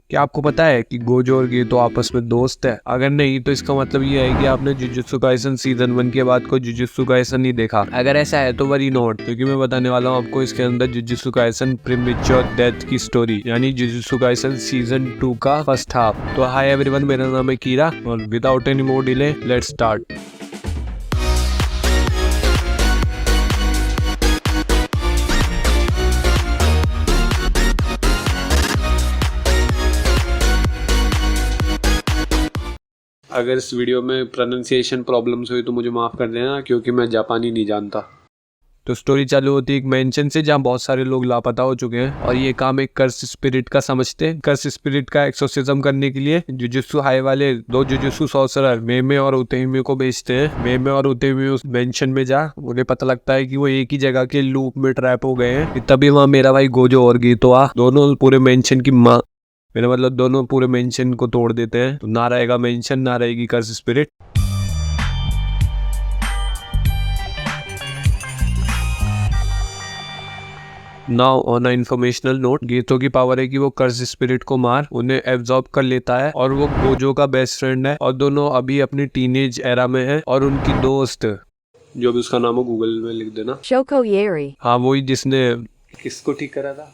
क्या आपको पता है कि गोजो और गेतो आपस में दोस्त है? अगर नहीं तो इसका मतलब ये है कि आपने जुजुत्सु काइसन सीजन 1 के बाद कोई जुजुत्सु काइसन नहीं देखा। अगर ऐसा है तो वरी नोट, क्योंकि मैं बताने वाला हूँ आपको इसके अंदर जुजुत्सु काइसन प्रीमेच्योर डेथ की स्टोरी, यानी जुजुत्सु काइसन सीजन 2 का फर्स्ट हाफ। तो हाय एवरीवन, मेरा नाम है कीरा और without any more delay let's start. अगर इस वीडियो में प्रोनाउंसिएशन प्रॉब्लम्स हुई तो मुझे माफ़ कर देना, क्योंकि मैं जापानी नहीं जानता। तो स्टोरी चालू होती है एक मेंशन से, जहाँ बहुत सारे लोग लापता हो चुके हैं और ये काम एक कर्स स्पिरिट का समझते हैं। कर्स स्पिरिट का एक्सोर्सिज्म करने के लिए जुजुत्सु हाई वाले दो जुजुत्सु सॉर्सरर मेमे और उतेहिमे को भेजते हैं। मेमे और उतेहिमे उस मेंशन में जा, उन्हें पता लगता है कि वो एक ही जगह के लूप में ट्रैप हो गए हैं। तभी वहाँ मेरा भाई गोजो और गीतो दोनों पूरे मेंशन की माँ, मेरा मतलब दोनों पूरे मेंशन को तोड़ देते हैं। तो ना रहेगा मेंशन, ना रहेगी curse spirit. Now on a informational note, गीतो की पावर है कि वो कर्स स्पिरिट को मार उन्हें एब्जॉर्ब कर लेता है और वो गोजो का बेस्ट फ्रेंड है और दोनों अभी अपनी टीनेज एरा में है। और उनकी दोस्त, जो भी उसका नाम हो गूगल में लिख देना, शोको येरी। हाँ वही जिसने किसको ठीक करा था,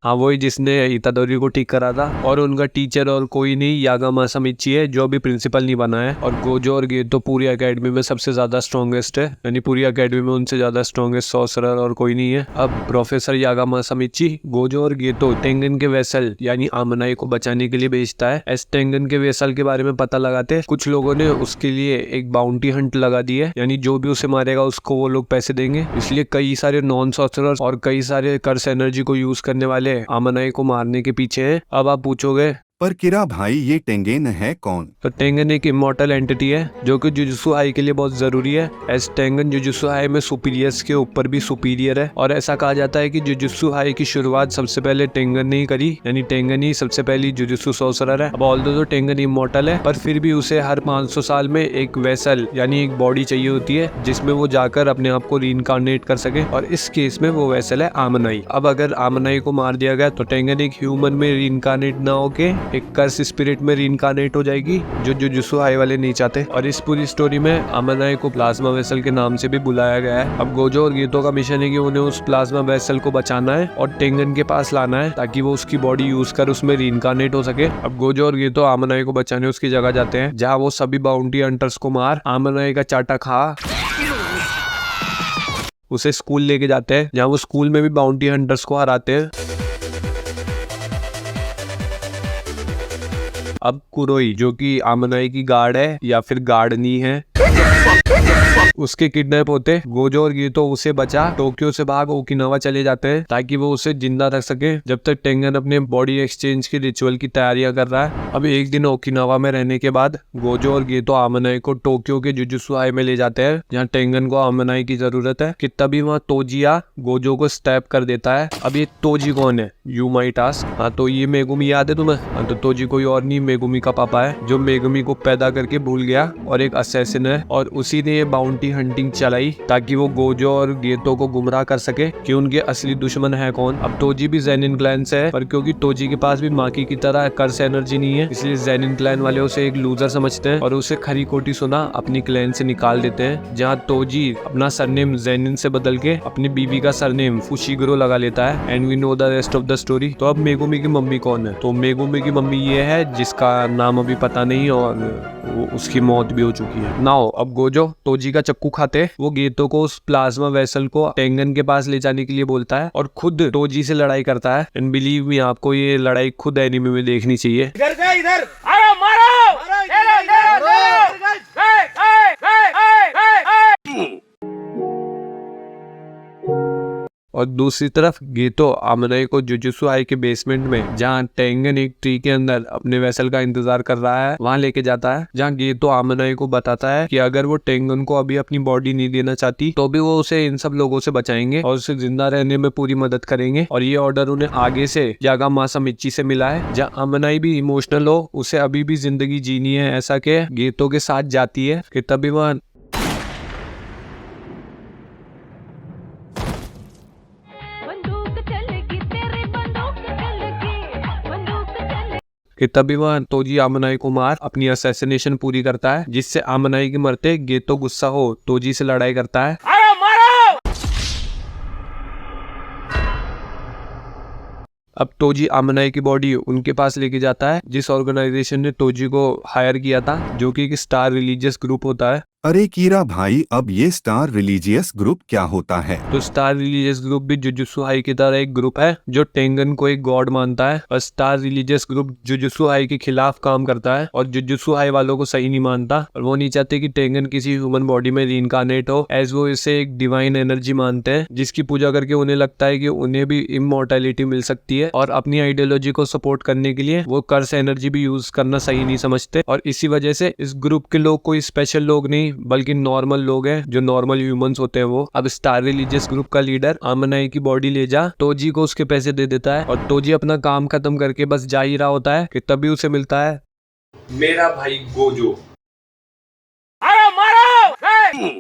हाँ वही जिसने इतादोरी को ठीक करा था। और उनका टीचर और कोई नहीं, यागा मासामिची है, जो अभी प्रिंसिपल नहीं बना है। और गोजो और गेतो पूरी एकेडमी में सबसे ज्यादा स्ट्रॉन्गेस्ट है, यानी पूरी एकेडमी में उनसे ज्यादा स्ट्रॉन्गेस्ट सॉर्सरर और कोई नहीं है। अब प्रोफेसर यागा मासामिची गोजो और गेतो टेंगन के वेसल यानी आमनाई को बचाने के लिए भेजता है। एस टेंगन के वेसल के बारे में पता लगाते कुछ लोगों ने उसके लिए एक बाउंटी हंट लगा दी है, यानी जो भी उसे मारेगा उसको वो लोग पैसे देंगे। इसलिए कई सारे नॉन सॉर्सरर और कई सारे कर्स एनर्जी को यूज करने वाले आमनाई को मारने के पीछे है। अब आप पूछोगे पर किरा भाई ये टेंगेन है कौन? तो टेंगन एक इमॉर्टल एंटिटी है जो कि जुजुत्सु हाई के लिए बहुत जरूरी है। एस टेंगन जुजुत्सु हाई में सुपीरियर्स के ऊपर भी सुपीरियर है और ऐसा कहा जाता है कि जुजुत्सु हाई की शुरुआत सबसे पहले टेंगन ने ही करी, यानी टेंगन ही सबसे पहली जुजुत्सु सॉर्सरर है। अब ऑल्दो तो टेंगन इमॉर्टल है, पर फिर भी उसे हर 500 साल में एक वेसल यानी एक बॉडी चाहिए होती है जिसमें वो जाकर अपने आप को रीइंकार्नेट कर सके, और इस केस में वो वेसल है आमनाई। अब अगर आमनाई को मार दिया गया तो टेंगन एक ह्यूमन में रीइंकार्नेट ना होके एक कर्स स्पिरिट में रीइंकार्नेट हो जाएगी, जो जुजुत्सु हाई वाले नहीं चाहते। और इस पूरी स्टोरी में आमनाई को प्लाज्मा वेसल के नाम से भी बुलाया गया है। अब गोजो और गीतो का मिशन है कि उन्हें उस प्लाज्मा वेसल को बचाना है और टेंगन के पास लाना है ताकि वो उसकी बॉडी यूज कर उसमें रीइंकार्नेट हो सके। अब गोजो और गीतो आमनाई को बचाने उसकी जगह जाते हैं जहाँ वो सभी बाउंटी हंटर्स को मार आमनाई का चाटा खा उसे स्कूल लेके जाते हैं, जहाँ वो स्कूल में भी बाउंटी हंटर्स को हराते हैं। अब कुरोई, जो कि आमनाई की गार्ड है या फिर गार्डनी है, उसके किडनैप होते गोजो और गीतो उसे बचा टोक्यो से भाग ओकिनावा चले जाते हैं ताकि वो उसे जिंदा रख सके जब तक टेंगन अपने बॉडी एक्सचेंज के रिचुअल की तैयारियां कर रहा है। अब एक दिन ओकिनावा में रहने के बाद गोजो और गीतो आमनाई को टोक्यो के जुजुत्सु हाई में ले जाते हैं जहाँ टेंगन को आमनाई की जरूरत है। कि तभी वहाँ तोजिया गोजो को स्टैप कर देता है। अब ये तोजी कौन है, यू माइट आस्क। हाँ तो ये मेगुमी याद है तुम्हें? हाँ तो तोजी कोई और नहीं, मेगुमी का पापा है जो मेगुमी को पैदा करके भूल गया और एक असैसिन है, और उसी ने ये बाउंटी हंटिंग चलाई ताकि वो गोजो और गेतो को गुमराह कर सके कि उनके असली दुश्मन है कौन। अब तोजी भी जेनिन क्लैन से है, पर क्योंकि तोजी के पास भी माकी की तरह कर्स एनर्जी नहीं है, इसलिए जेनिन क्लैन वाले उसे एक लूजर समझते हैं और उसे खरी कोटी सुना अपनी क्लैन से निकाल देते हैं। जहाँ तोजी अपना सरनेम जेनिन से बदल के अपनी बीवी का सरनेम फुशिगुरो लगा लेता है। And we know the rest of the story. तो अब मेगुमी की मम्मी कौन है? तो मेगुमी की मम्मी ये है जिसका नाम अभी पता नहीं और उसकी मौत भी हो चुकी है। नाउ अब गोजो तोजी का चक्कू खाते वो गेतो को उस प्लाज्मा वेसल को टेंगन के पास ले जाने के लिए बोलता है और खुद तोजी से लड़ाई करता है। एंड बिलीव मी, आपको ये लड़ाई खुद एनिमे में देखनी चाहिए। इधर से इधर आओ, मारो ले लो ले लो ले लो। और दूसरी तरफ गेतो आमनाई को जुजुत्सु हाई के बेसमेंट में, जहाँ टेंगन एक ट्री के अंदर अपने वेसल का इंतजार कर रहा है, वहां लेके जाता है। जहाँ गेतो आमनाई को बताता है कि अगर वो टेंगन को अभी अपनी बॉडी नहीं देना चाहती तो भी वो उसे इन सब लोगों से बचाएंगे और उसे जिंदा रहने में पूरी मदद करेंगे। और ये ऑर्डर उन्हें आगे से यागा मासामिची से मिला है। जहाँ आमनाई भी इमोशनल हो, उसे अभी भी जिंदगी जीनी है ऐसा के गेतो के साथ जाती है। कि तभी वह बंदूक चलेगी तेरे कि तभी वह तोजी आमनाई को मार अपनी असैसिनेशन पूरी करता है, जिससे आमनाई के मरते गेतो गुस्सा हो तोजी से लड़ाई करता है। मारो मारो। अब तोजी आमनाई की बॉडी उनके पास लेके जाता है जिस ऑर्गेनाइजेशन ने तोजी को हायर किया था, जो कि एक स्टार रिलीजियस ग्रुप होता है। अरे कीरा भाई, अब ये स्टार रिलीजियस ग्रुप क्या होता है? तो स्टार रिलीजियस ग्रुप भी जुजुत्सु हाई की तरह एक ग्रुप है जो टेंगन को एक गॉड मानता है, और star religious group jujutsu high के खिलाफ काम करता है और जुजुत्सु हाई वालों को सही नहीं मानता, और वो नहीं चाहते कि टेंगन किसी ह्यूमन बॉडी में रीइंकार्नेट हो, एज वो इसे एक डिवाइन एनर्जी मानते हैं, जिसकी पूजा करके उन्हें लगता है कि उन्हें भी इमॉर्टैलिटी मिल सकती है, और अपनी आइडियोलॉजी को सपोर्ट करने के लिए वो कर्स एनर्जी भी यूज करना सही नहीं समझते। और इसी वजह से इस ग्रुप के लोग कोई स्पेशल लोग नहीं बल्कि नॉर्मल लोग हैं, जो नॉर्मल ह्यूमंस होते हैं वो। अब स्टार रिलीजियस ग्रुप का लीडर आमनाई की बॉडी ले जा तोजी को उसके पैसे दे देता है, और तोजी अपना काम खत्म करके बस जा ही रहा होता है कि तभी उसे मिलता है मेरा भाई गोजो। मारो मारो। हे!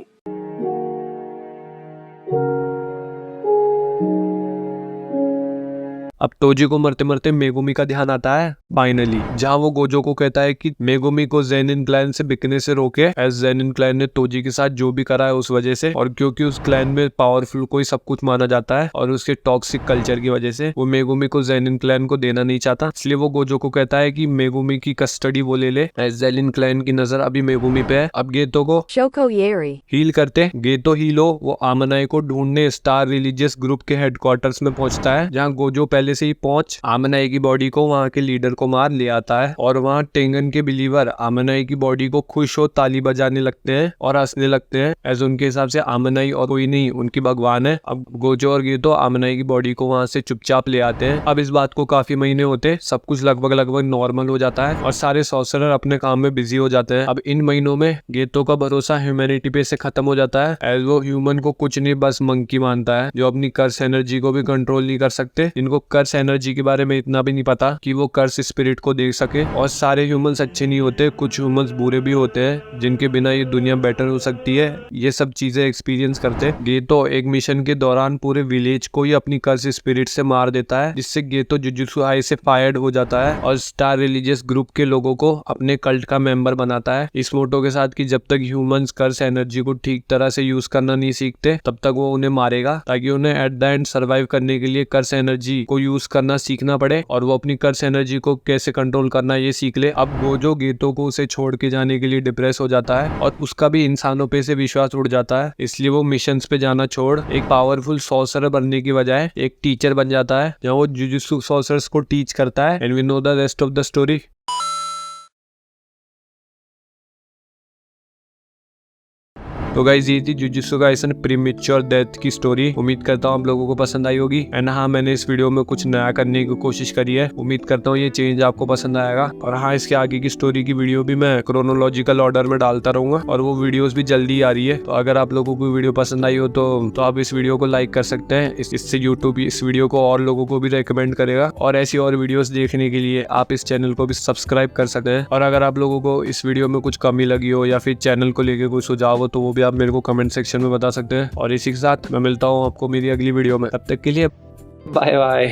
अब तोजी को मरते मरते मेगुमी का ध्यान आता है फाइनली, जहाँ वो गोजो को कहता है कि मेगुमी को ज़ेनिन क्लैन से बिकने से रोके, एज ज़ेनिन क्लैन ने तोजी के साथ जो भी करा है उस वजह से, और क्योंकि उस क्लैन में पावरफुल को ही सब कुछ माना जाता है, और उसके टॉक्सिक कल्चर की वजह से वो मेगुमी को ज़ेनिन क्लैन को देना नहीं चाहता, इसलिए वो गोजो को कहता है कि मेगुमी की कस्टडी वो ले ले, एज ज़ेनिन क्लैन की नजर अभी मेगुमी पे है। अब गेतो को Shoko Yeri. हील करते गेतो हीलो वो आमनाई को ढूंढने स्टार रिलीजियस ग्रुप के हेडक्वार्टर्स में पहुंचता है, जहां गोजो पहले से ही पहुंच आमनाई की बॉडी को वहां के लीडर को मार ले आता है, और वहां टेंगन के बिलीवर आमनाई की बॉडी को खुश हो ताली बजाने लगते हैं और हंसने लगते हैं, एज उनके हिसाब से आमनाई और कोई नहीं उनकी भगवान है। अब गोजो और गेतो आमनाई की बॉडी को वहां से चुपचाप ले आते हैं। अब इस बात को काफी महीने होते, सब कुछ लगभग नॉर्मल हो जाता है और सारे सॉर्सरर अपने काम में बिजी हो जाते हैं। अब इन महीनों में गेतो का भरोसा ह्यूमैनिटी पे से खत्म हो जाता है, एज वो ह्यूमन को कुछ नहीं बस मंकी मानता है, जो अपनी कर्स एनर्जी को भी कंट्रोल नहीं कर सकते, जिनको कर्स एनर्जी के बारे में इतना भी नहीं पता कि वो कर्स स्पिरिट को देख सके। और सारे ह्यूमंस अच्छे नहीं होते, कुछ ह्यूमंस बुरे भी होते हैं जिनके बिना ये दुनिया बेटर हो सकती है। ये सब चीजें एक्सपीरियंस करते गेतो एक मिशन के दौरान पूरे विलेज को ही अपनी कर्स स्पिरिट से मार देता है, जिससे गेतो जुजुत्सु हाई से फायर्ड हो जाता है और स्टार रिलीजियस ग्रुप के लोगों को अपने कल्ट का मेंबर बनाता है, इस मोटो के साथ कि जब तक ह्यूमंस कर्स एनर्जी को ठीक तरह से यूज करना नहीं सीखते तब तक वो उन्हें मारेगा, ताकि उन्हें एट द एंड सर्वाइव करने के लिए कर्स एनर्जी को यूज करना सीखना पड़े और वो अपनी कर्स एनर्जी को कैसे कंट्रोल करना ये सीख ले। अब गोजो गेतो को उसे छोड़ के जाने के लिए डिप्रेस हो जाता है और उसका भी इंसानों पे से विश्वास उड़ जाता है, इसलिए वो मिशंस पे जाना छोड़ एक पावरफुल सॉर्सरर बनने की बजाय एक टीचर बन जाता है, जहाँ वो जुजुत्सु सॉर्सरर्स को टीच करता है। And we know the rest of the story. तो गाइस ये थी जुजुत्सु काइसन प्रीमेच्योर डेथ की स्टोरी। उम्मीद करता हूँ आप लोगों को पसंद आई होगी। एंड हाँ, मैंने इस वीडियो में कुछ नया करने की कोशिश करी है, उम्मीद करता हूँ ये चेंज आपको पसंद आएगा। और हाँ, इसके आगे की स्टोरी की वीडियो भी मैं क्रोनोलॉजिकल ऑर्डर में डालता रहूंगा और वो वीडियोस भी जल्दी आ रही है। तो अगर आप लोगों को वीडियो पसंद आई हो तो आप इस वीडियो को लाइक कर सकते हैं, इससे यूट्यूब इस वीडियो को और लोगों को भी रिकमेंड करेगा। और ऐसी और वीडियोस देखने के लिए आप इस चैनल को भी सब्सक्राइब कर सकते हैं। और अगर आप लोगों को इस वीडियो में कुछ कमी लगी हो या फिर चैनल को लेकर कोई सुझाव हो तो वो भी आप मेरे को कमेंट सेक्शन में बता सकते हैं। और इसी के साथ मैं मिलता हूँ आपको मेरी अगली वीडियो में, तब तक के लिए बाय बाय।